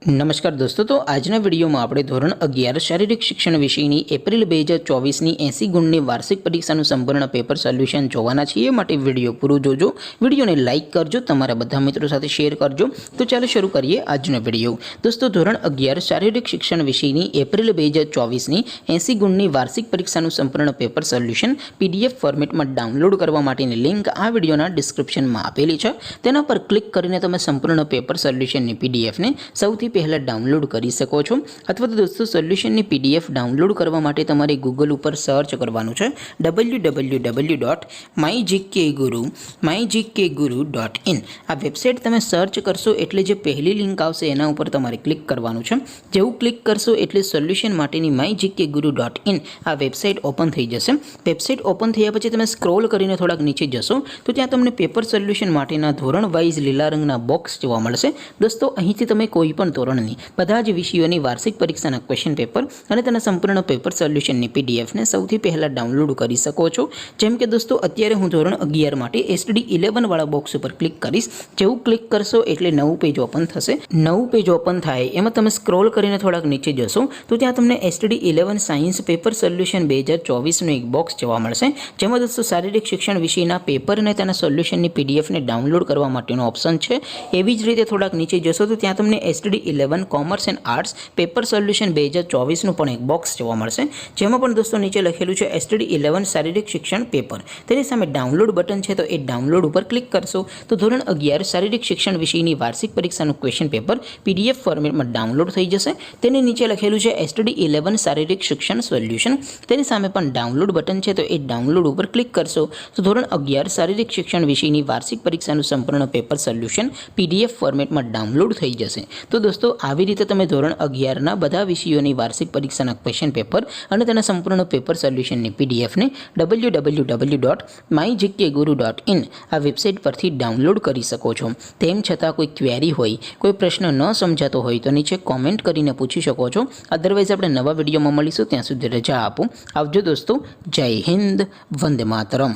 નમસ્કાર દોસ્તો, તો આજના વિડીયોમાં આપણે ધોરણ 11 શારીરિક શિક્ષણ વિષયની એપ્રિલ 2024ની 80 ગુણની વાર્ષિક પરીક્ષાનું સંપૂર્ણ પેપર સોલ્યુશન જોવાના છીએ. માટે વિડીયો પૂરું જોજો, વિડીયોને લાઇક કરજો, તમારા બધા મિત્રો સાથે શેર કરજો. તો ચાલો શરૂ કરીએ આજનો વિડીયો. દોસ્તો, ધોરણ 11 શારીરિક શિક્ષણ વિષયની એપ્રિલ 2024ની 80 ગુણની વાર્ષિક પરીક્ષાનું સંપૂર્ણ પેપર સોલ્યુશન PDF ફોર્મેટમાં ડાઉનલોડ કરવા માટેની લિંક આ વિડીયોના ડિસ્ક્રિપ્શનમાં આપેલી છે. તેના પર ક્લિક કરીને તમે સંપૂર્ણ પેપર સોલ્યુશનની PDFને સૌથી પહેલા ડાઉનલોડ કરી શકો છો. અથવા તો દોસ્તો, સોલ્યુશનની PDF ડાઉનલોડ કરવા માટે તમારે ગૂગલ ઉપર સર્ચ કરવાનું છે www.mygkguru.in. આ વેબસાઇટ તમે સર્ચ કરશો એટલે જે પહેલી લિંક આવશે એના ઉપર તમારે ક્લિક કરવાનું છે. જેવું ક્લિક કરશો એટલે સોલ્યુશન માટેની mygkguru.in આ વેબસાઇટ ઓપન થઈ જશે. વેબસાઇટ ઓપન થયા પછી તમે સ્ક્રોલ કરીને થોડાક નીચે જશો તો ત્યાં તમને પેપર સોલ્યુશન માટેના ધોરણ વાઇઝ લીલા રંગના બોક્સ જોવા મળશે. દોસ્તો, અહીંથી તમે કોઈ પણ ધોરણની બધા જ વિષયોની વાર્ષિક પરીક્ષાના ક્વેશ્ચન પેપર અને તેના સંપૂર્ણ પેપર સોલ્યુશનની PDFને સૌથી પહેલાં ડાઉનલોડ કરી શકો છો. જેમ કે દોસ્તો, અત્યારે હું ધોરણ 11 માટે STD 11 વાળા બોક્સ ઉપર ક્લિક કરીશ. જેવું ક્લિક કરશો એટલે નવું પેજ ઓપન થશે. નવું પેજ ઓપન થાય એમાં તમે સ્ક્રોલ કરીને થોડાક નીચે જશો તો ત્યાં તમને STD 11 સાયન્સ પેપર સોલ્યુશન 2024નું એક બોક્સ જોવા મળશે. જેમાં દોસ્તો શારીરિક શિક્ષણ વિષયના પેપર અને તેના સોલ્યુશનની PDFને ડાઉનલોડ કરવા માટેનો ઓપ્શન છે. એવી જ રીતે થોડાક નીચે જશો તો ત્યાં તમને STD 11 commerce and arts paper solution 2024નું પણ એક બોક્સ જોવા મળશે. જેમાં પણ દોસ્તો નીચે લખેલું છે STD 11 શારીરિક શિક્ષણ પેપર. તેની સામે ડાઉનલોડ બટન છે, તો એ ડાઉનલોડ ઉપર ક્લિક કરશો તો ધોરણ 11 શારીરિક શિક્ષણ વિષયની વાર્ષિક પરીક્ષાનું ક્વેશ્ચન પેપર PDF ફોર્મેટમાં ડાઉનલોડ થઈ જશે. તેની નીચે લખેલું છે STD 11 શારીરિક શિક્ષણ સોલ્યુશન. તેની સામે પણ ડાઉનલોડ બટન છે, તો એ ડાઉનલોડ ઉપર ક્લિક કરશો તો ધોરણ 11 શારીરિક શિક્ષણ વિષયની વાર્ષિક પરીક્ષાનું સંપૂર્ણ પેપર સોલ્યુશન PDF ફોર્મેટમાં ડાઉનલોડ થઈ જશે. તો દોસ્તો, આવી રીતે તમે ધોરણ 11ના બધા વિષયોની વાર્ષિક પરીક્ષાના ક્વેશ્ચન પેપર અને તેના સંપૂર્ણ પેપર સોલ્યુશનની PDFને www.mygkguru.in આ વેબસાઇટ પરથી ડાઉનલોડ કરી શકો છો. તેમ છતાં કોઈ ક્વેરી હોય, કોઈ પ્રશ્ન ન સમજાતો હોય તો નીચે કોમેન્ટ કરીને પૂછી શકો છો. અદરવાઇઝ આપણે નવા વિડીયોમાં મળીશું. ત્યાં સુધી રજા આપો. આવજો દોસ્તો. જય હિન્દ. વંદે માતરમ.